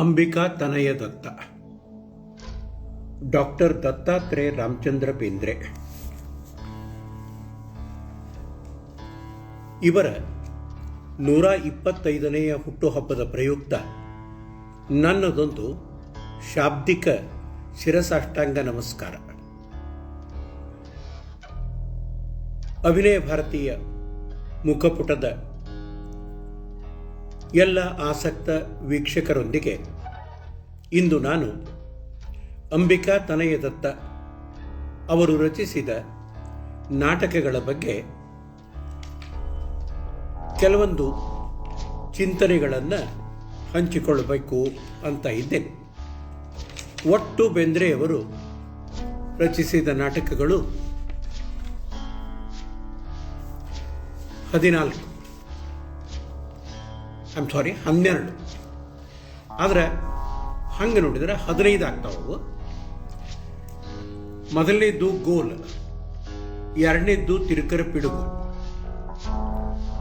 ಅಂಬಿಕಾ ತನಯ ದತ್ತ. Doctor Dattatreya Ramachandra Bendre ಇವರ 125ನೇ ಹುಟ್ಟುಹಬ್ಬದ ಪ್ರಯುಕ್ತ ನನ್ನದೊಂದು ಶಾಬ್ದಿಕ ಶಿರಸಾಷ್ಟಾಂಗ ನಮಸ್ಕಾರ. ಅಭಿನಯ ಭಾರತೀಯ ಮುಖಪುಟದ ಎಲ್ಲ ಆಸಕ್ತ ವೀಕ್ಷಕರೊಂದಿಗೆ ಇಂದು ನಾನು ಅಂಬಿಕಾ ತನಯ ದತ್ತ ಅವರು ರಚಿಸಿದ ನಾಟಕಗಳ ಬಗ್ಗೆ ಕೆಲವೊಂದು ಚಿಂತನೆಗಳನ್ನು ಹಂಚಿಕೊಳ್ಳಬೇಕು ಅಂತ ಇದ್ದೇನೆ. ಒಟ್ಟು ಬೇಂದ್ರೆಯವರು ರಚಿಸಿದ ನಾಟಕಗಳು 12. ಆದರೆ ಹಂಗೆ ನೋಡಿದರೆ 15 ಆಗ್ತಾವು. ಮೊದಲನೇದ್ದು ಗೋಲ್, ಎರಡನೇದ್ದು ತಿರುಕರ ಪಿಡುಗು,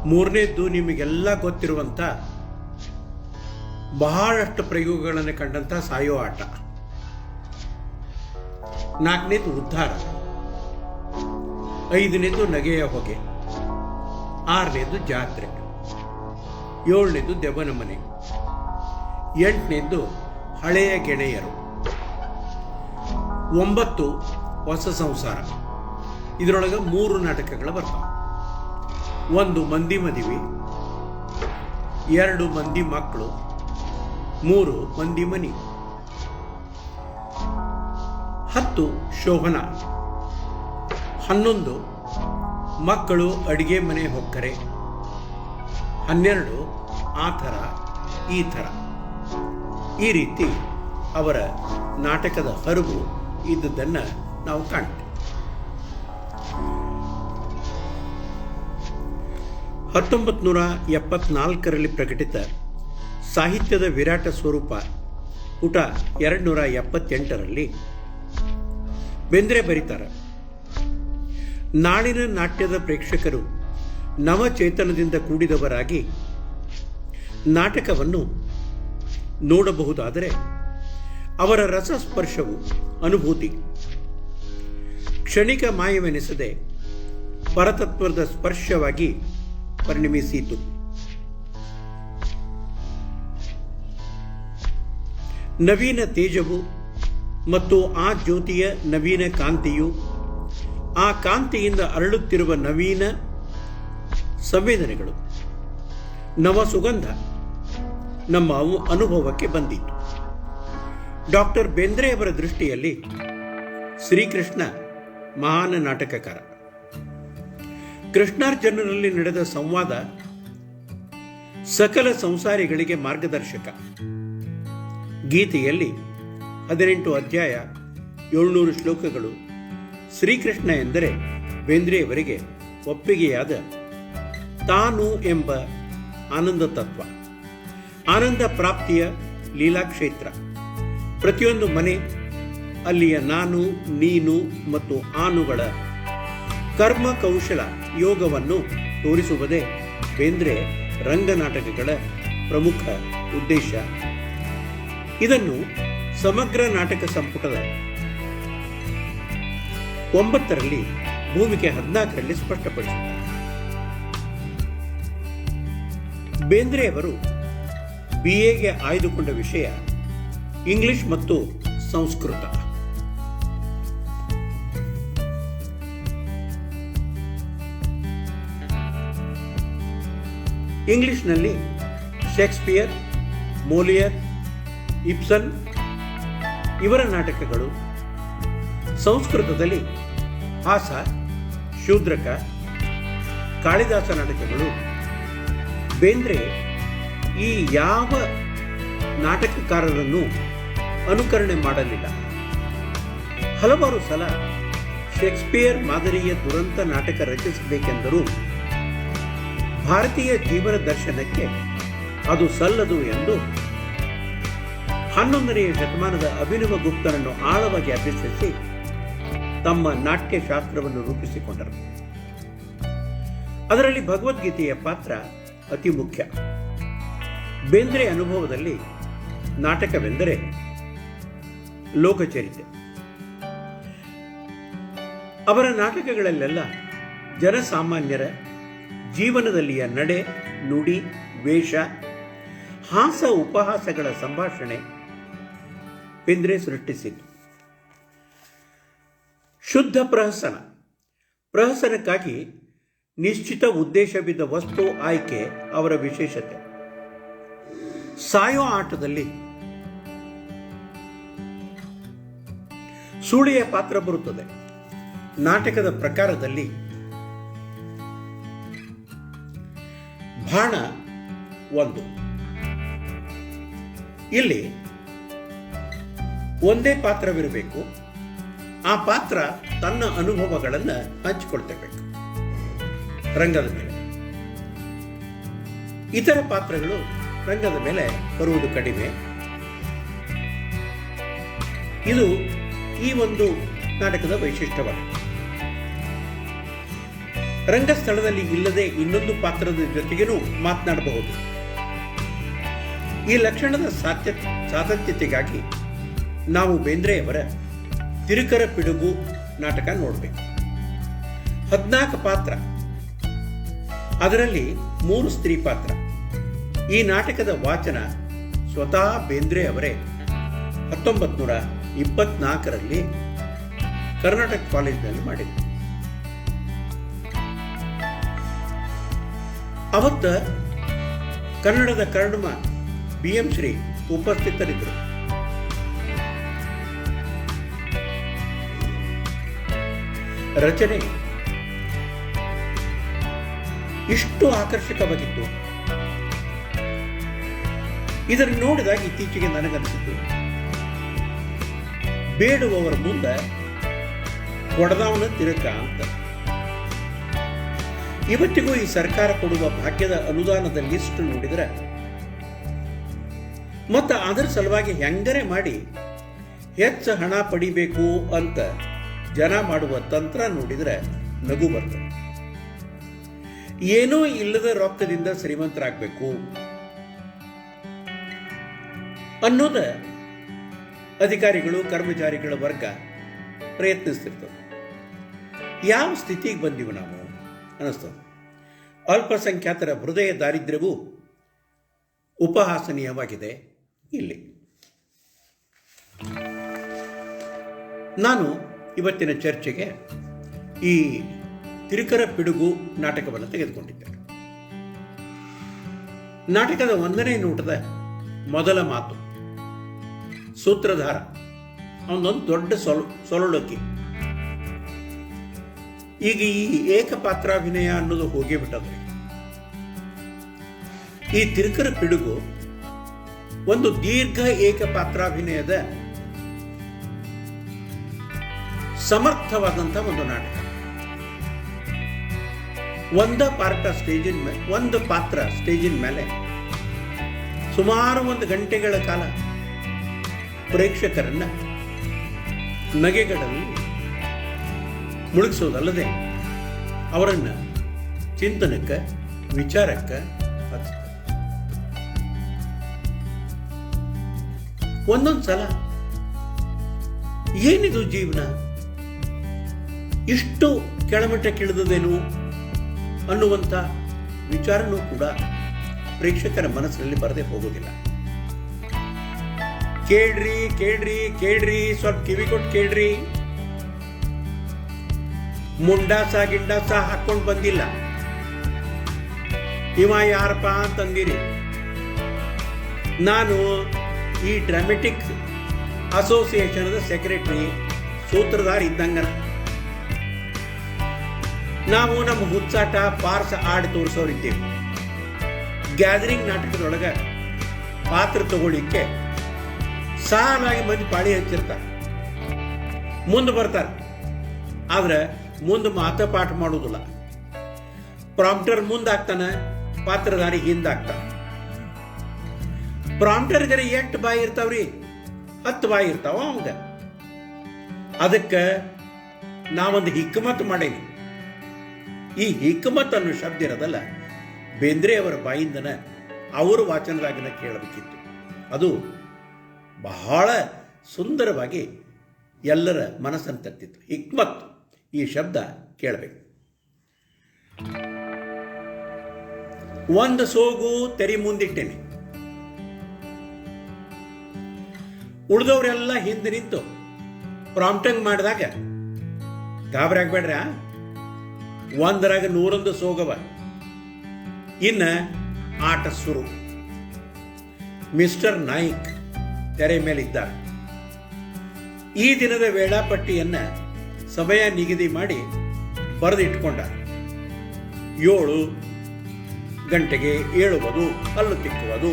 ಮೂರನೇದ್ದು ನಿಮಗೆಲ್ಲ ಗೊತ್ತಿರುವಂಥ ಬಹಳಷ್ಟು ಪ್ರಯೋಗಗಳನ್ನು ಕಂಡಂಥ ಸಾಯೋ ಆಟ, ನಾಲ್ಕನೇದು ಉದ್ಧಾರ, ಐದನೇದು ನಗೆಯ ಹೊಗೆ, ಆರನೇದು ಜಾತ್ರೆ, ಏಳನೇದು ದೆವ್ವನ ಮನೆ, ಎಂಟನೇದು ಹಳೆಯ ಗೆಳೆಯರು, 9 ಹೊಸ ಸಂಸಾರ. ಇದರೊಳಗೆ 3 ನಾಟಕಗಳು ಬರ್ತಾವೆ. 1 ಮಂದಿ ಮದುವೆ, 2 ಮಂದಿ ಮಕ್ಕಳು, 3 ಮಂದಿ ಮನಿ, 10 ಶೋಭನ, 11 ಮಕ್ಕಳು ಅಡಿಗೆ ಮನೆ ಹೊಕ್ಕರೆ, 12 ಆ ಥರ ಈ ಥರ. ಈ ರೀತಿ ಅವರ ನಾಟಕದ ಹರಿವು ಇದ್ದುದನ್ನು ನಾವು ಕಾಣ್ತೇವೆ. 1974ರಲ್ಲಿ ಪ್ರಕಟಿತ ಸಾಹಿತ್ಯದ ವಿರಾಟ ಸ್ವರೂಪ ಪುಟ 278ರಲ್ಲಿ ಬೇಂದ್ರೆ ಬರೀತಾರೆ, ನಾಡಿನ ನಾಟ್ಯದ ಪ್ರೇಕ್ಷಕರು ನವಚೇತನದಿಂದ ಕೂಡಿದವರಾಗಿ ನಾಟಕವನ್ನು ನೋಡಬಹುದಾದರೆ ಅವರ ರಸಸ್ಪರ್ಶವು ಅನುಭೂತಿ ಕ್ಷಣಿಕ ಮಾಯವೆನಿಸದೆ ಪರತತ್ವದ ಸ್ಪರ್ಶವಾಗಿ ಪರಿಣಮಿಸಿತು. ನವೀನ ತೇಜವು ಮತ್ತು ಆ ಜ್ಯೋತಿಯ ನವೀನ ಕಾಂತಿಯು, ಆ ಕಾಂತಿಯಿಂದ ಅರಳುತ್ತಿರುವ ನವೀನ ಸಂವೇದನೆಗಳು, ನವ ಸುಗಂಧ ನಮ್ಮ ಅನುಭವಕ್ಕೆ ಬಂದಿತು. ಡಾಕ್ಟರ್ ಬೇಂದ್ರೆಯವರ ದೃಷ್ಟಿಯಲ್ಲಿ ಶ್ರೀಕೃಷ್ಣ ಮಹಾನ್ ನಾಟಕಕಾರ. ಕೃಷ್ಣಾರ್ಜುನರಲ್ಲಿ ನಡೆದ ಸಂವಾದ ಸಕಲ ಸಂಸಾರಿಗಳಿಗೆ ಮಾರ್ಗದರ್ಶಕ. ಗೀತೆಯಲ್ಲಿ 18 ಅಧ್ಯಾಯ 700 ಶ್ಲೋಕಗಳು. ಶ್ರೀಕೃಷ್ಣ ಎಂದರೆ ಬೇಂದ್ರೆಯವರಿಗೆ ಒಪ್ಪಿಗೆಯಾದ ತಾನು ಎಂಬ ಆನಂದ ತತ್ವ, ಆನಂದ ಪ್ರಾಪ್ತಿಯ ಲೀಲಾಕ್ಷೇತ್ರ. ಪ್ರತಿಯೊಂದು ಮನೆ ಅಲ್ಲಿಯ ನಾನು, ನೀನು ಮತ್ತು ಆನುಗಳ ಕರ್ಮ ಕೌಶಲ ಯೋಗವನ್ನು ತೋರಿಸುವುದೇ ಬೇಂದ್ರೆ ರಂಗನಾಟಕಗಳ ಪ್ರಮುಖ ಉದ್ದೇಶ. ಇದನ್ನು ಸಮಗ್ರ ನಾಟಕ ಸಂಪುಟದ 9ರಲ್ಲಿ ಭೂಮಿಕೆ 14ರಲ್ಲಿ ಸ್ಪಷ್ಟಪಡಿಸುತ್ತಾರೆ. ಬೇಂದ್ರೆಯವರು BAಗೆ ಆಯ್ದುಕೊಂಡ ವಿಷಯ ಇಂಗ್ಲಿಷ್ ಮತ್ತು ಸಂಸ್ಕೃತ. ಇಂಗ್ಲಿಷ್ನಲ್ಲಿ ಶೇಕ್ಸ್ಪಿಯರ್, ಮೋಲಿಯರ್, ಇಬ್ಸನ್ ಇವರ ನಾಟಕಗಳು, ಸಂಸ್ಕೃತದಲ್ಲಿ ಹಾಸ, ಶೂದ್ರಕ, ಕಾಳಿದಾಸ ನಾಟಕಗಳು. ಬೇಂದ್ರೆ ಈ ಯಾವ ನಾಟಕಕಾರರನ್ನು ಅನುಕರಣೆ ಮಾಡಲಿಲ್ಲ. ಹಲವಾರು ಸಲ ಶೇಕ್ಸ್ಪಿಯರ್ ಮಾದರಿಯ ದುರಂತ ನಾಟಕ ರಚಿಸಬೇಕೆಂದರೂ ಭಾರತೀಯ ಜೀವನ ದರ್ಶನಕ್ಕೆ ಅದು ಸಲ್ಲದು ಎಂದು 11ನೇ ಶತಮಾನದ ಅಭಿನವ ಗುಪ್ತರನ್ನು ಆಳವಾಗಿ ಅಭ್ಯಸಿಸಿ ತಮ್ಮ ನಾಟ್ಯಶಾಸ್ತ್ರವನ್ನು ರೂಪಿಸಿಕೊಂಡರು. ಅದರಲ್ಲಿ ಭಗವದ್ಗೀತೆಯ ಪಾತ್ರ ಅತಿ ಮುಖ್ಯ. ಬೇಂದ್ರೆ ಅನುಭವದಲ್ಲಿ ನಾಟಕವೆಂದರೆ ಲೋಕಚರಿತೆ. ಅವರ ನಾಟಕಗಳಲ್ಲೆಲ್ಲ ಜನಸಾಮಾನ್ಯರ ಜೀವನದಲ್ಲಿಯ ನಡೆ, ನುಡಿ, ವೇಷ, ಹಾಸ ಉಪಹಾಸಗಳ ಸಂಭಾಷಣೆ ಬೇಂದ್ರೆ ಸೃಷ್ಟಿಸಿತು. ಶುದ್ಧ ಪ್ರಹಸನಕ್ಕಾಗಿ ನಿಶ್ಚಿತ ಉದ್ದೇಶವಿದ್ದ ವಸ್ತು ಆಯ್ಕೆ ಅವರ ವಿಶೇಷತೆ. ಸಾಯೋ ಆಟದಲ್ಲಿ ಸೂಳೆಯ ಪಾತ್ರ ಬರುತ್ತದೆ. ನಾಟಕದ ಪ್ರಕಾರದಲ್ಲಿ ಬಾಣ ಒಂದು. ಇಲ್ಲಿ ಒಂದೇ ಪಾತ್ರವಿರಬೇಕು. ಆ ಪಾತ್ರ ತನ್ನ ಅನುಭವಗಳನ್ನು ಹಂಚಿಕೊಳ್ತಿರಬೇಕು ರಂಗದ ಮೇಲೆ. ಇತರ ಪಾತ್ರಗಳು ರಂಗದ ಮೇಲೆ ಬರುವುದು ಕಡಿಮೆ. ಇದು ಈ ಒಂದು ನಾಟಕದ ವೈಶಿಷ್ಟ್ಯವಾಗಿದೆ. ರಂಗಸ್ಥಳದಲ್ಲಿ ಇಲ್ಲದೆ ಇನ್ನೊಂದು ಪಾತ್ರದ ಜೊತೆಗೇನೂ ಮಾತನಾಡಬಹುದು. ಈ ಲಕ್ಷಣದ ಸಾತತ್ಯತೆಗಾಗಿ ನಾವು ಬೇಂದ್ರೆಯವರ ತಿರುಕರ ಪಿಡುಗು ನಾಟಕ ನೋಡಬೇಕು. 14 ಪಾತ್ರ, ಅದರಲ್ಲಿ 3 ಸ್ತ್ರೀ ಪಾತ್ರ. ಈ ನಾಟಕದ ವಾಚನ ಸ್ವತಃ ಬೇಂದ್ರೆ ಅವರೇ 1924ರಲ್ಲಿ ಕರ್ನಾಟಕ ಕಾಲೇಜಿನಲ್ಲಿ ಮಾಡಿದರು. ಅವತ್ತ ಕನ್ನಡದ ಕರ್ಣಮ BM ಶ್ರೀ ಉಪಸ್ಥಿತರಿದ್ದರು. ರಚನೆ ಇಷ್ಟು ಆಕರ್ಷಕವಾಗಿತ್ತು. ಇದನ್ನು ನೋಡಿದಾಗ ಇತ್ತೀಚೆಗೆ ನನಗನ್ನಿಸಿತು, ಬೇಡುವವರ ಮುಂದೆ ಕೊಡದವನ ತಿರುಕ ಅಂತ. ಇವತ್ತಿಗೂ ಈ ಸರ್ಕಾರ ಕೊಡುವ ಭಾಗ್ಯದ ಅನುದಾನದ ಲಿಸ್ಟ್ ನೋಡಿದರೆ ಮತ್ತು ಅದರ ಸಲುವಾಗಿ ಹೆಂಗರೆ ಮಾಡಿ ಹೆಚ್ಚು ಹಣ ಪಡಿಬೇಕು ಅಂತ ಜನ ಮಾಡುವ ತಂತ್ರ ನೋಡಿದರೆ ನಗು ಬರ್ತದೆ. ಏನೂ ಇಲ್ಲದ ರೊಕ್ಕದಿಂದ ಶ್ರೀಮಂತರಾಗಬೇಕು ಅನ್ನೋದ ಅಧಿಕಾರಿಗಳು, ಕರ್ಮಚಾರಿಗಳ ವರ್ಗ ಪ್ರಯತ್ನಿಸ್ತಿರ್ತದೆ. ಯಾವ ಸ್ಥಿತಿಗೆ ಬಂದೀವಿ ನಾವು ಅನ್ನಿಸ್ತದೆ. ಅಲ್ಪಸಂಖ್ಯಾತರ ಹೃದಯ ದಾರಿದ್ರ್ಯವೂ ಉಪಹಾಸನೀಯವಾಗಿದೆ ಇಲ್ಲಿ. ನಾನು ಇವತ್ತಿನ ಚರ್ಚೆಗೆ ಈ ತಿರುಕರ ಪಿಡುಗು ನಾಟಕವನ್ನು ತೆಗೆದುಕೊಂಡಿದ್ದೇನೆ. ನಾಟಕದ 1ನೇ ನೋಟದ ಮೊದಲ ಮಾತು ಸೂತ್ರಧಾರ, ಅವನೊಂದು ದೊಡ್ಡ ಸೊಲೊಳಕಿ. ಈಗ ಈ ಏಕಪಾತ್ರಾಭಿನಯ ಅನ್ನೋದು ಹೋಗೇ ಬಿಟ್ಟದ್ರಿ. ಈ ತಿರುಕರ ಪಿಡುಗು ಒಂದು ದೀರ್ಘ ಏಕಪಾತ್ರಾಭಿನಯದ ಸಮರ್ಥವಾದಂಥ ಒಂದು ನಾಟಕ. ಒಂದು ಪಾತ್ರ ಸ್ಟೇಜಿನ ಮೇಲೆ ಸುಮಾರು 1 ಗಂಟೆಗಳ ಕಾಲ ಪ್ರೇಕ್ಷಕರನ್ನ ನಗೆಗಳಲ್ಲಿ ಮುಳುಗಿಸೋದಲ್ಲದೆ ಅವರನ್ನು ಚಿಂತನಕ್ಕೆ, ವಿಚಾರಕ್ಕೆ ಹಚ್ಚುತ್ತೆ. ಒಂದೊಂದು ಸಲ ಏನಿದು ಜೀವನ, ಇಷ್ಟು ಕೆಳಮಟ್ಟಕ್ಕಿಳಿದದೇನು ಅನ್ನುವಂಥ ವಿಚಾರನೂ ಕೂಡ ಪ್ರೇಕ್ಷಕರ ಮನಸ್ಸಿನಲ್ಲಿ ಬರದೆ ಹೋಗೋದಿಲ್ಲ. ಕೇಳ್ರಿ ಕೇಳ್ರಿ ಕೇಳ್ರಿ, ಸ್ವಲ್ಪ ಕಿವಿ ಕೊಟ್ಟು ಕೇಳ್ರಿ. ಮುಂಡಾಸ ಗಿಂಡಾಸ ಹಾಕೊಂಡು ಬಂದಿಲ್ಲ, ಇವ ಯಾರಪ್ಪ ಅಂತಂದಿರಿ. ನಾನು ಈ ಡ್ರಾಮೆಟಿಕ್ ಅಸೋಸಿಯೇಷನ್ದ ಸೆಕ್ರೆಟರಿ, ಸೂತ್ರಧಾರ ಇದ್ದಂಗನ. ನಾವು ನಮ್ಮ ಹುಚ್ಚಾಟ ಪಾರ್ಸ ಆಡಿ ತೋರಿಸೋರಿದ್ದೇವೆ. ಗ್ಯಾದರಿಂಗ್ ನಾಟಕದೊಳಗೆ ಪಾತ್ರ ತಗೊಳ್ಳಿಕ್ಕೆ ಸಾಲಾಗಿ ಮಂದಿ ಪಾಳಿ ಹಚ್ಚಿರ್ತಾರೆ, ಮುಂದೆ ಬರ್ತಾರೆ. ಆದ್ರೆ ಮುಂದೆ ಮಾತ ಪಾಠ ಮಾಡೋದಿಲ್ಲ. ಪ್ರಾಂಪ್ಟರ್ ಮುಂದಾಗ್ತಾನೆ, ಪಾತ್ರಧಾರಿ ಹಿಂದಾಗ್ತಾನೆ. ಪ್ರಾಂಪ್ಟರ್ಗರೆ 8 ಬಾಯಿ ಇರ್ತಾವ್ರಿ, 10 ಬಾಯಿ ಇರ್ತಾವ ಅವಂಗ. ಅದಕ್ಕೆ ನಾವೊಂದು ಹಿಕ್ಮತ್ ಮಾಡೇವಿ. ಈ ಹಿಕ್ಮತ್ ಅನ್ನೋ ಶಬ್ದ ಇರೋದಲ್ಲ, ಬೇಂದ್ರೆ ಅವರ ಬಾಯಿಂದನ ಅವರು ವಾಚನದಾಗನ ಕೇಳಬೇಕಿತ್ತು. ಅದು ಬಹಳ ಸುಂದರವಾಗಿ ಎಲ್ಲರ ಮನಸ್ಸನ್ನು ತಟ್ಟಿತ್ತು. ಹಿಕ್ಮತ್ ಈ ಶಬ್ದ ಕೇಳಬೇಕು. ಒಂದು ಸೋಗು ತೆರಿ ಮುಂದಿಟ್ಟೇನೆ, ಉಳಿದವರೆಲ್ಲ ಹಿಂದೆ ನಿಂತು ಪ್ರಾಂಪ್ಟಿಂಗ್ ಮಾಡಿದಾಗ ಗಾಬರಿ ಆಗ್ಬೇಡ್ರ, ಒಂದರಾಗ 101 ಸೋಗವ. ಇನ್ನ ಆಟ ಶುರು. ಮಿಸ್ಟರ್ ನಾಯ್ಕ್ ತೆರೆ ಮೇಲಿದ್ದಾರೆ. ಈ ದಿನದ ವೇಳಾಪಟ್ಟಿಯನ್ನ ಸಮಯ ನಿಗದಿ ಮಾಡಿ ಬರೆದಿಟ್ಕೊಂಡ. 7 ಗಂಟೆಗೆ ಏಳುವುದು, ಹಲ್ಲು ತಿಕ್ಕುವುದು,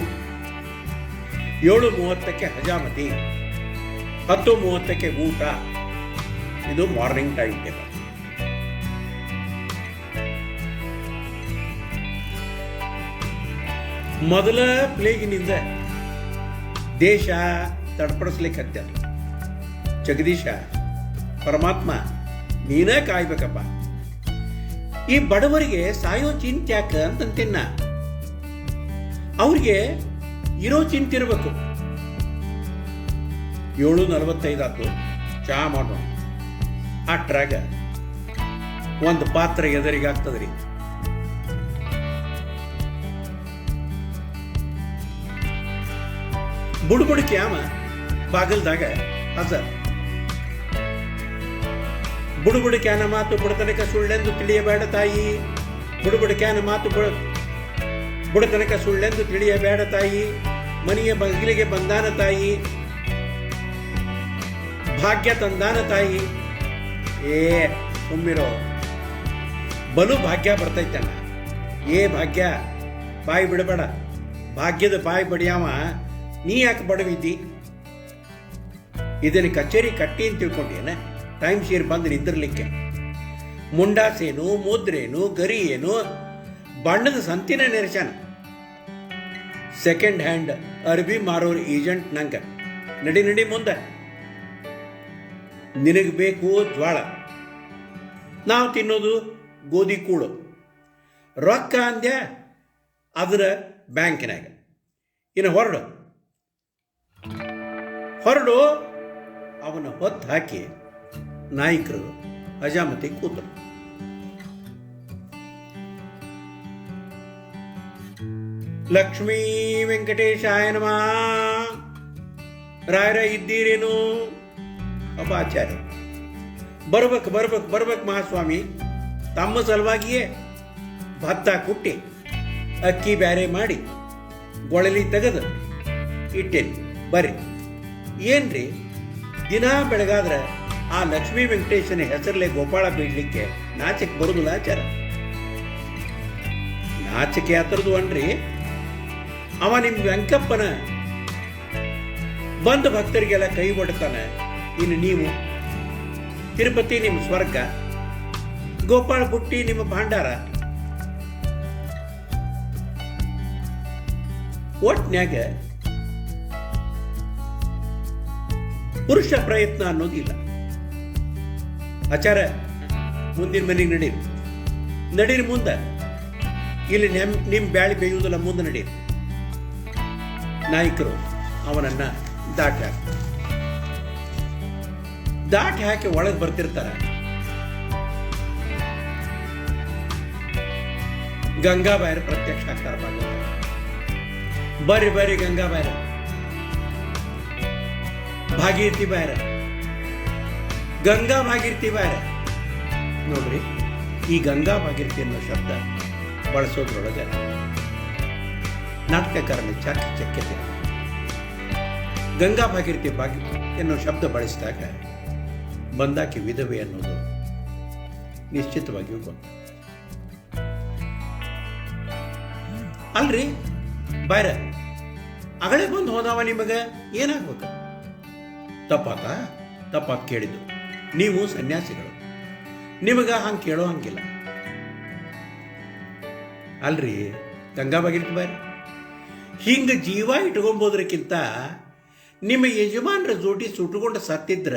7:30ಕ್ಕೆ ಹಜಾಮತಿ, 10:30ಕ್ಕೆ ಊಟ. ಇದು ಮಾರ್ನಿಂಗ್ ಟೈಮ್ ಟೇಬಲ್. ಮೊದಲ ಪ್ಲೇಗಿನಿಂದ ದೇಶ ತಡ್ಪಡಿಸ್ಲಿಕ್ಕೆ ಹತ್ಯಾರ. ಜಗದೀಶ, ಪರಮಾತ್ಮ ನೀನೇ ಕಾಯ್ಬೇಕಪ್ಪ, ಈ ಬಡವರಿಗೆ ಸಾಯೋ ಚಿಂತ್ಯಾಕ ಅಂತಂತಿನ್ನ, ಅವ್ರಿಗೆ ಇರೋ ಚಿಂತಿರ್ಬೇಕು. 7:45 ಆಯ್ತು, ಚಹಾ ಮಾಡೋಣ. ಅಟ್ರಾಗ ಒಂದು ಪಾತ್ರ ಎದುರಿಗಾಗ್ತದ್ರಿ. ಬುಡ್ಬುಡ್ಕಿ ಆಮ ಬಾಗಲ್ದಾಗ ಹಜರ್. ಬುಡುಬುಡುಕ್ಯಾನ ಮಾತು ಬುಡತನಕ ಸುಳ್ಳೆಂದು ತಿಳಿಯಬೇಡ ತಾಯಿ, ಬುಡುಬುಡುಕ್ಯಾನ ಮಾತು ಬುಡತನಕ ಸುಳ್ಳೆಂದು ತಿಳಿಯಬೇಡ ತಾಯಿ, ಮನೆಯ ಬಗಿಲಿಗೆ ಬಂದಾನ ತಾಯಿ, ಭಾಗ್ಯ ತಂದಾನ ತಾಯಿ. ಏ ಸುಮ್ಮಿರೋ, ಬಲು ಭಾಗ್ಯ ಬರ್ತೈತಣ್ಣ. ಏ ಭಾಗ್ಯ, ಬಾಯಿ ಬಿಡಬೇಡ. ಭಾಗ್ಯದ ಬಾಯಿ ಬಡಿಯಾವ, ನೀ ಯಾಕೆ ಬಡವಿದ್ದಿ? ಇದನ್ನ ಕಚೇರಿ ಕಟ್ಟಿ ಅಂತ ತಿಳ್ಕೊಂಡೇನ? ಟೈಮ್ ಶೇರ್ ಬಂದು ನಿಂದಿರ್ಲಿಕ್ಕೆ ಮುಂಡಾಸೇನು, ಮುದ್ರೇನು, ಗರಿ ಏನು, ಬಣ್ಣದ ಸಂತಿನ ನೆರೆಸಾನ. ಸೆಕೆಂಡ್ ಹ್ಯಾಂಡ್ ಅರ್ಬಿ ಮಾರೋರ್ ಏಜೆಂಟ್ ನಂಗ. ನಡಿ ನಡಿ ಮುಂದೆ, ನಿನಗೆ ಬೇಕು ಜ್ವಾಳ, ನಾವು ತಿನ್ನೋದು ಗೋಧಿ ಕೂಳು. ರೊಕ್ಕ ಅಂದ್ಯ ಅದರ ಬ್ಯಾಂಕಿನಾಗ. ಇನ್ನು ಹೊರಡು ಅವನ ಹೊತ್ತು ಹಾಕಿ ನಾಯಕರು ಹಜಾಮತಿ ಕೂತರು. ಲಕ್ಷ್ಮೀ ವೆಂಕಟೇಶಾಯ ನಮಃ. ರಾಯರ ಇದ್ದೀರೇನು? ಒಬ್ಬ ಆಚಾರ್ಯ. ಬರ್ಬೇಕು ಮಹಾಸ್ವಾಮಿ, ತಮ್ಮ ಸಲುವಾಗಿಯೇ ಭತ್ತ ಕುಟ್ಟಿ ಅಕ್ಕಿ ಬ್ಯಾರೆ ಮಾಡಿ ಗೊಳಲಿ ತೆಗೆದು ಇಟ್ಟೇನಿ, ಬರ್ರಿ. ಏನ್ರಿ ದಿನ ಬೆಳಗಾದ್ರೆ ಆ ಲಕ್ಷ್ಮೀ ವೆಂಕಟೇಶನ ಹೆಸರಲ್ಲೇ ಗೋಪಾಳ ಬೀಳ್ಲಿಕ್ಕೆ ನಾಚಿಕೆ ಬರುದಿಲ್ಲ ಆಚಾರ? ನಾಚಿಕೆ ಆತರದು ಅನ್ರಿ. ಅವ ನಿಮ್ ವೆಂಕಪ್ಪನ ಬಂದ ಭಕ್ತರಿಗೆಲ್ಲ ಕೈ ಒಡ್ತಾನೆ. ಇನ್ನು ನೀವು ತಿರುಪತಿ ನಿಮ್ಮ ಸ್ವರ್ಗ, ಗೋಪಾಳ ಬುಟ್ಟಿ ನಿಮ್ಮ ಭಾಂಡಾರ. ಒಟ್ನ್ಯಾಗ ಪುರುಷ ಪ್ರಯತ್ನ ಅನ್ನೋದಿಲ್ಲ ಆಚಾರ. ಮುಂದಿನ ಮನೆಗೆ ನಡೀರಿ ಮುಂದೆ. ಇಲ್ಲಿ ನಿಮ್ ಬ್ಯಾಳಿ ಬೇಯುವುದಿಲ್ಲ, ಮುಂದೆ ನಡೀರಿ. ನಾಯಕರು ಅವನನ್ನ ದಾಟಿ ಹಾಕಿ ಒಳಗೆ ಬರ್ತಿರ್ತಾರ. ಗಂಗಾಬಾಯರು ಪ್ರತ್ಯಕ್ಷ ಆಗ್ತಾರ. ಬರ್ರಿ ಗಂಗಾಬಾಯರ, ಭಾಗೀರಥಿ ಬಾಯರ, ಗಂಗಾ ಭಾಗೀರಥಿ ಬಾಯರ. ನೋಡ್ರಿ, ಈ ಗಂಗಾ ಭಾಗೀರಥಿ ಅನ್ನೋ ಶಬ್ದ ಬಳಸೋದ್ರೊಳಗೆ ನಾಟಕಕಾರನ ಚಾಕಚಕ್ಯತೆ. ಗಂಗಾ ಭಾಗೀರಥಿ ಎನ್ನೋ ಶಬ್ದ ಬಳಸಿದಾಗ ಬಂದಾಕಿ ವಿಧವೆ ಅನ್ನೋದು ನಿಶ್ಚಿತವಾಗಿಯೂ ಗೊತ್ತು. ಅಲ್ರಿ ಬಾಯ್ರ, ಅಗಳೇ ಬಂದು ಹೋದವ ನಿಮಗ ಏನಾಗ್ಬೇಕು? ತಪ್ಪಾತ್ ಕೇಳಿದ್ದು. ನೀವು ಸನ್ಯಾಸಿಗಳು, ನಿಮಗ ಹಂಗೆ ಕೇಳೋ ಹಂಗಿಲ್ಲ ಅಲ್ರಿ. ಗಂಗಾ ಭಾಗೀರಥಿ ಬಾಯ್ರ, ಹಿಂಗ ಜೀವ ಇಟ್ಕೊಂಬೋದ್ರಕ್ಕಿಂತ ನಿಮ್ಮ ಯಜಮಾನ್ರ ಜೋಟಿ ಸುಟ್ಕೊಂಡು ಸತ್ತಿದ್ರ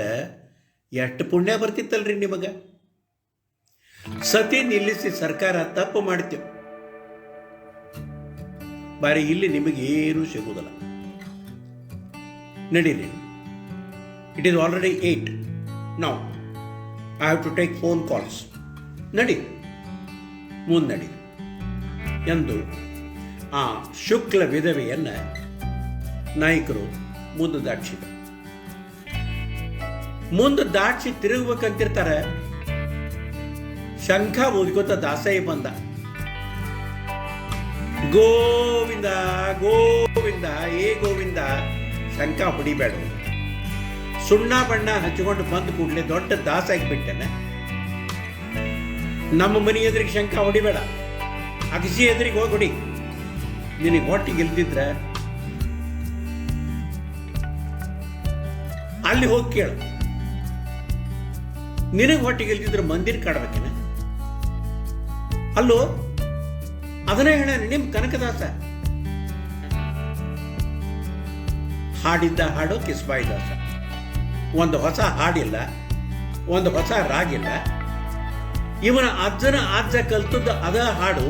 ಎಷ್ಟು ಪುಣ್ಯ ಬರ್ತಿತ್ತಲ್ರಿ ನಿಮಗ. ಸತಿ ನಿಲ್ಲಿಸಿ ಸರ್ಕಾರ ತಪ್ಪು ಮಾಡ್ತೇವೆ ಬಾರಿ, ಇಲ್ಲಿ ನಿಮಗೇನೂ ಸಿಗುವುದಿಲ್ಲ. ನಡೀರಿ. It is already 8 now. I have to take phone calls. ನಡಿ ಮುಂದಡಿ ಎಂದು ಆ ಶುಕ್ಲ ವಿಧವೆಯನ್ನು ನಾಯಕರು ಮುಂದೆ ದಾಟಿಸಿದ. ಮುಂದೆ ದಾಟಿಸಿ ತಿರುಗಬೇಕಂತಿರ್ತಾರೆ. ಶಂಖ ಊದ್ಕೋತ ದಾಸಯ್ಯ ಬಂದ. ಗೋವಿಂದ ಗೋವಿಂದ ಏ ಗೋವಿಂದ, ಶಂಖ ಹೊಡಿಬೇಡ. ಸುಣ್ಣ ಬಣ್ಣ ಹಚ್ಚಿಕೊಂಡು ಬಂದು ಕೂಡಲೇ ದೊಡ್ಡ ದಾಸಾಗಿ ಬಿಟ್ಟನೆ. ನಮ್ಮ ಮನೆ ಎದುರಿಗೆ ಶಂಖ ಹೊಡಿಬೇಡ, ಅಗಸಿ ಎದುರಿಗೆ ಹೋಗಿ ಹೊಡಿ. ನಿನಗೆ ಹೊಟ್ಟಿಗೆ ಇಲ್ದಿದ್ರೆ ಅಲ್ಲಿ ಹೋಗಿ ಕೇಳು. ನಿನಗೆ ಹೊಟ್ಟಿಗೆ ಇಲ್ದಿದ್ರೆ ಮಂದಿರ ಕಾಡ್ಬೇಕೇನ? ಅಲ್ಲೋ ಅದನ್ನೇ ಹೇಳ ನಿಮ್ ಕನಕದಾಸ. ಹಾಡಿದ್ದ ಹಾಡು ಕಿಸ್ಬಾಯಿ ದಾಸ. ಒಂದು ಹೊಸ ಹಾಡಿಲ್ಲ, ಒಂದು ಹೊಸ ರಾಗಿಲ್ಲ. ಇವನ ಅಜ್ಜನ ಅಜ್ಜ ಕಲ್ತದ್ದು ಅದ ಹಾಡು.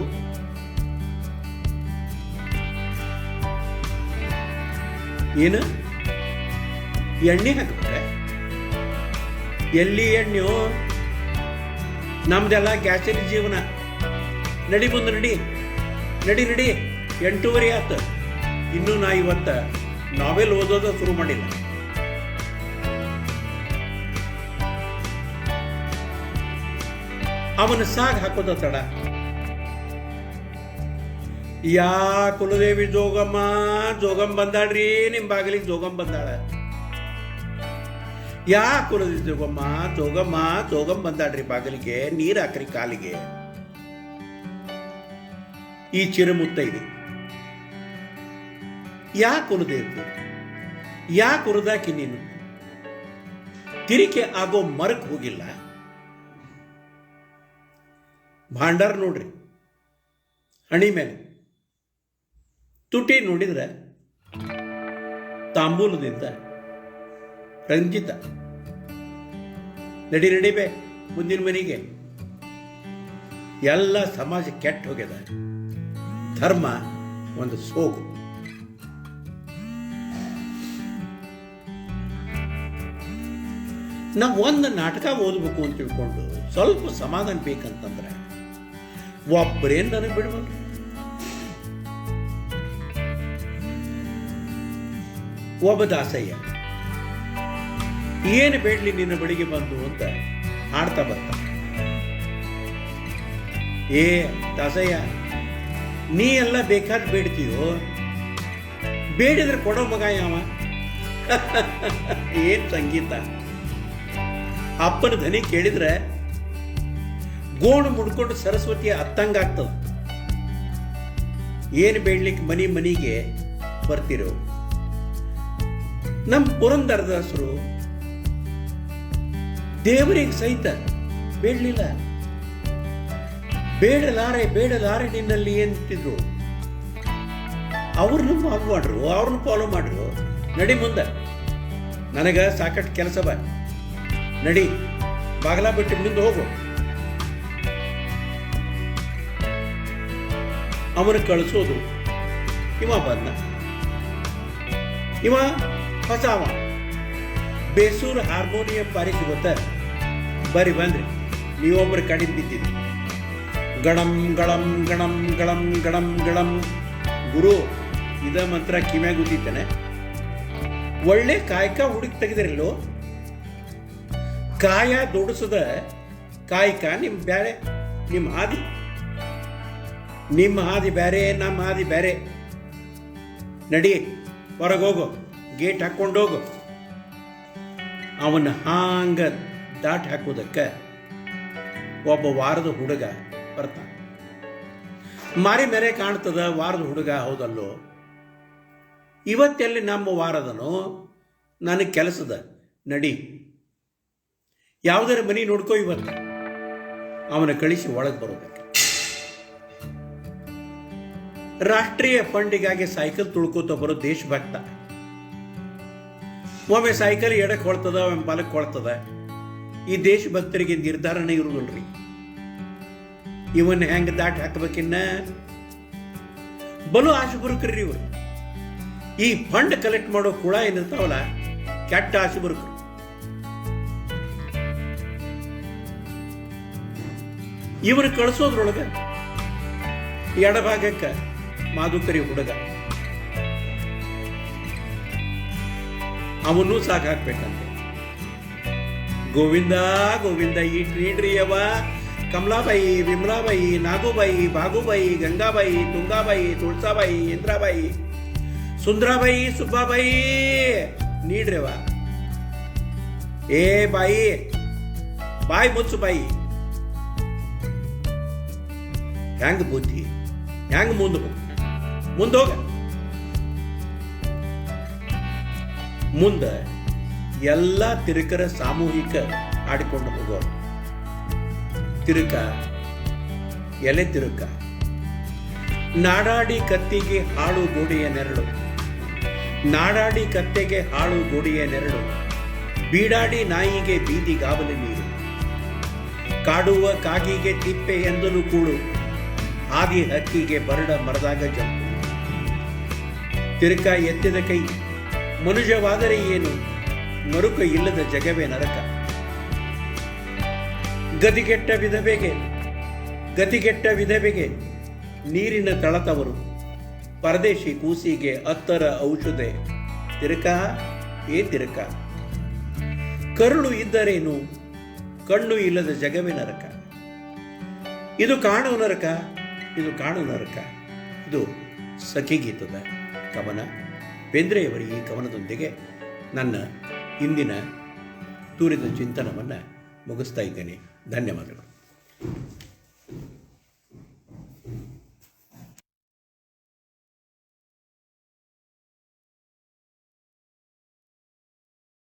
ಏನು ಎಣ್ಣೆ ಹಾಕ್ಬಿಟ್ರೆ? ಎಲ್ಲಿ ಎಣ್ಣೆಯೋ? ನಮ್ದೆಲ್ಲ ಗ್ಯಾಸಿನ ಜೀವನ. ನಡಿ ಮುಂದೆ ನಡಿ ನಡಿ ನಡಿ. 8:30 ಆತ. ಇನ್ನೂ ನಾ ಇವತ್ತ ನಾವೆಲ್ ಓದೋದ ಶುರು ಮಾಡಿಲ್ಲ. ಅವನ ಸಾಗ್ ಹಾಕೋದ ತಡ. ಯಾ ಕುಲದೇವಿ ಜೋಗಮ್ಮ, ಜೋಗಮ್ಮ ಬಂದಾಳ್ರಿ ನಿಮ್ ಬಾಗಿಲಿಗೆ. ಜೋಗಮ್ಮ ಬಂದಾಳ. ಯಾ ಕುಲದೇವಿ ಜೋಗಮ್ಮ, ಜೋಗಮ್ಮ ಜೋಗಮ್ಮ ಬಂದಾಳ್ರಿ ಬಾಗಿಲಿಗೆ. ನೀರ್ ಹಾಕ್ರಿ ಕಾಲಿಗೆ. ಈ ಚಿರಮುತ್ತೈದೆ ಯಾ ಕುಲದೇವಿ, ಯಾ ಕುರದಾಕಿ ನೀನು? ತಿರಿಕೆ ಆಗೋ ಮರಕ್ ಹೋಗಿಲ್ಲ. ಭಾಂಡಾರ ನೋಡ್ರಿ ಹಣಿ ಮೇಲೆ. ತುಟಿ ನೋಡಿದ್ರೆ ತಾಂಬೂಲದಿಂದ ರಂಜಿತ. ನಡಿ ನಡಿಬೇ ಮುಂದಿನ ಮನೆಗೆ. ಎಲ್ಲ ಸಮಾಜ ಕೆಟ್ಟ ಹೋಗ್ಯದ. ಧರ್ಮ ಒಂದು ಸೋಗು. ನಾವು ಒಂದು ನಾಟಕ ಓದಬೇಕು ಅಂತ ತಿಳ್ಕೊಂಡು ಸ್ವಲ್ಪ ಸಮಾಧಾನ ಬೇಕಂತಂದ್ರೆ ಒಬ್ಬರೇನು ನನಗೆ ಬಿಡಬಲ್ಲ. ಒಬ್ಬ ದಾಸಯ್ಯ ಏನು ಬೇಡಲಿ ನಿನ್ನ ಬಳಿಗೆ ಬಂದು ಅಂತ ಹಾಡ್ತಾ ಬರ್ತ. ಏ ದಾಸಯ್ಯ, ನೀ ಎಲ್ಲ ಬೇಕಾದ್ ಬೇಡ್ತೀಯೋ? ಬೇಡಿದ್ರೆ ಕೊಡೋ ಮಗ ಯಾವ? ಏನ್ ಸಂಗೀತ! ಅಪ್ಪನ ಧ್ವನಿ ಕೇಳಿದ್ರೆ ಗೋಣು ಮುಡ್ಕೊಂಡು ಸರಸ್ವತಿಯ ಅತ್ತಂಗಾಗ್ತದ. ಏನು ಬೇಡ್ಲಿಕ್ಕೆ ಮನಿಗೆ ಬರ್ತಿರೋ? ನಮ್ಮ ಪುರಂದರದಾಸರು ದೇವರಿಗೆ ಸಹಿತ ಬೇಡಲಿಲ್ಲ. ಬೇಡಲಾರೆ ನಿನ್ನಲ್ಲಿ ಅಂತಿದ್ರು. ಅವ್ರನ್ನ ಫಾಲೋ ಮಾಡ್ರು. ನಡಿ ಮುಂದೆ, ನನಗ ಸಾಕಷ್ಟು ಕೆಲಸ ಬಾ. ನಡಿ, ಬಾಗಲ ಬಿಟ್ಟು ಮುಂದೆ ಹೋಗು. ಅವನು ಕಳಿಸೋದು. ಇವ ಬಂದ. ಇವ ಹೊಸವ. ಬೇಸೂರು ಹಾರ್ಮೋನಿಯಂ ಬಾರಿಸಿ ಗೊತ್ತ? ಬರಿ ಬಂದ್ರಿ, ನೀವೊಬ್ಬರು ಕಡಿಮೆ ಬಿದ್ದಿದ್ರಿ. ಗಣಂ ಗಣಂ ಗಣಂ ಗಣಂ ಗಣಂ ಗಣಂ. ಗುರು, ಇದ ಮಂತ್ರ ಕಿವ್ಯಾಗ ಗುದ್ದಿದ್ದಾನೆ. ಒಳ್ಳೆ ಕಾಯಕ ಹುಡುಕಿ ತೆಗೆದಿರಲ್ಲೋ. ಕಾಯ ದುಡಿಸದ ಕಾಯಕ ನಿಮ್ ಬ್ಯಾರೆ. ನಿಮ್ಮ ಹಾದಿ ಬ್ಯಾರೆ, ನಮ್ಮ ಹಾದಿ ಬ್ಯಾರೆ. ನಡಿ, ಹೊರಗೋಗು, ಗೇಟ್ ಹಾಕೊಂಡೋಗು. ಅವನ ಹಾಂಗ ದಾಟಿ ಹಾಕೋದಕ್ಕೆ ಒಬ್ಬ ವಾರದ ಹುಡುಗ ಬರ್ತಾನೆ. ಮಾರಿ ಮೇರೆ ಕಾಣ್ತದ ವಾರದ ಹುಡುಗ. ಹೌದಲ್ಲೋ, ಇವತ್ತೆಲ್ಲಿ ನಮ್ಮ ವಾರದನೋ? ನನಗೆ ಕೆಲಸದ. ನಡಿ, ಯಾವುದರ ಮನೆ ನೋಡ್ಕೋ. ಇವತ್ತು ಅವನ ಕಳಿಸಿ ಒಳಗೆ ಬರೋದಕ್ಕೆ. ರಾಷ್ಟ್ರೀಯ ಫಂಡಿಗಾಗಿ ಸೈಕಲ್ ತುಳ್ಕೋತ ಬರೋ ದೇಶಭಕ್ತ. ಒಮ್ಮೆ ಸೈಕಲ್ ಎಡಕ್ಕೆ ಹೊಳ್ತದ, ಒಮ್ಮೆ ಬಲಕ್ಕೆ ಹೊಳ್ತದ. ಈ ದೇಶಭಕ್ತರಿಗೆ ನಿರ್ಧಾರನೇ ಇರುವುದಿಲ್ರಿ. ಇವನ್ ಹೆಂಗ ದಾಟಿ ಹಾಕಬೇಕಿನ್ನ. ಬಲು ಆಶುಬುರುಕ್ರಿ ಇವರು. ಈ ಫಂಡ್ ಕಲೆಕ್ಟ್ ಮಾಡೋ ಕುಳ ಏನಿರ್ತಾವಲ್ಲ, ಕೆಟ್ಟ ಆಸೆ ಬರುಕು. ಇವರು ಕಳಿಸೋದ್ರೊಳಗೆ ಎಡಭಾಗಕ್ಕೆ ಮಾಧುಕರಿ ಹುಡುಗ, ಅವನ್ನೂ ಸಾಕಾಕ್ಬೇಕಂತೆ. ಗೋವಿಂದ ಗೋವಿಂದ ನೀಡ್ರಿ ಯವ, ಕಮಲಾಬಾಯಿ, ವಿಮಲಾಬಾಯಿ, ನಾಗುಬಾಯಿ, ಬಾಗುಬಾಯಿ, ಗಂಗಾಬಾಯಿ, ತುಂಗಾಬಾಯಿ, ತುಳಸಾಬಾಯಿ, ಇಂದ್ರಾಬಾಯಿ, ಸುಂದ್ರಾಬಾಯಿ, ಸುಬ್ಬಾಬಾಯಿ ನೀಡ್ರವ. ಏ ಬಾಯಿ, ಬಾಯಿ ಮುಚ್ಚು ಬಾಯಿ. ಹೆಂಗ ಬುದ್ಧಿ, ಹೆಂಗ ಮುಂದೋಗ. ಮುಂದ ಎಲ್ಲ ತಿರುಕರ ಸಾಮೂಹಿಕ ಆಡಿಕೊಂಡು ಹೋಗೋರು. ತಿರುಕ, ಎಲೆ ತಿರುಕ. ನಾಡಾಡಿ ಕತ್ತಿಗೆ ಹಾಳು ಗೋಡೆಯ ನೆರಳು, ನಾಡಾಡಿ ಕತ್ತೆಗೆ ಹಾಳು ಗೋಡೆಯ ನೆರಳು, ಬೀಡಾಡಿ ನಾಯಿಗೆ ಬೀದಿಗಾವಲು ನೀರು, ಕಾಡುವ ಕಾಗಿಗೆ ತಿಪ್ಪೆ ಎಂದನು ಕೂಳು, ಆದಿ ಹಕ್ಕಿಗೆ ಬರಡ ಮರದಾಗ ಜಂಪು. ತಿರುಕ ಎತ್ತಿದ ಕೈ ಮನುಜವಾದರೆ ಏನು, ಮರುಕ ಇಲ್ಲದ ಜಗವೇ ನರಕ. ಗತಿಗೆಟ್ಟ ವಿಧವೆಗೆ ನೀರಿನ ತಳತವರು, ಪರದೇಶಿ ಕೂಸಿಗೆ ಅತ್ತರ ಔಷಧೆ. ತಿರುಕ, ಏ ತಿರುಕ. ಕರುಳು ಇದ್ದರೇನು, ಕಣ್ಣು ಇಲ್ಲದ ಜಗವೇ ನರಕ. ಇದು ಕಾಣು ನರಕ, ಇದು ಕಾಣು ನರಕ. ಇದು ಸಖಿಗೀತದ ಕವನ. ಬೇಂದ್ರೆಯವರ ಈ ಕವನದೊಂದಿಗೆ ನನ್ನ ಇಂದಿನ ತೂರಿದ ಚಿಂತನವನ್ನು ಮುಗಿಸ್ತಾ ಇದ್ದೇನೆ. ಧನ್ಯವಾದಗಳು.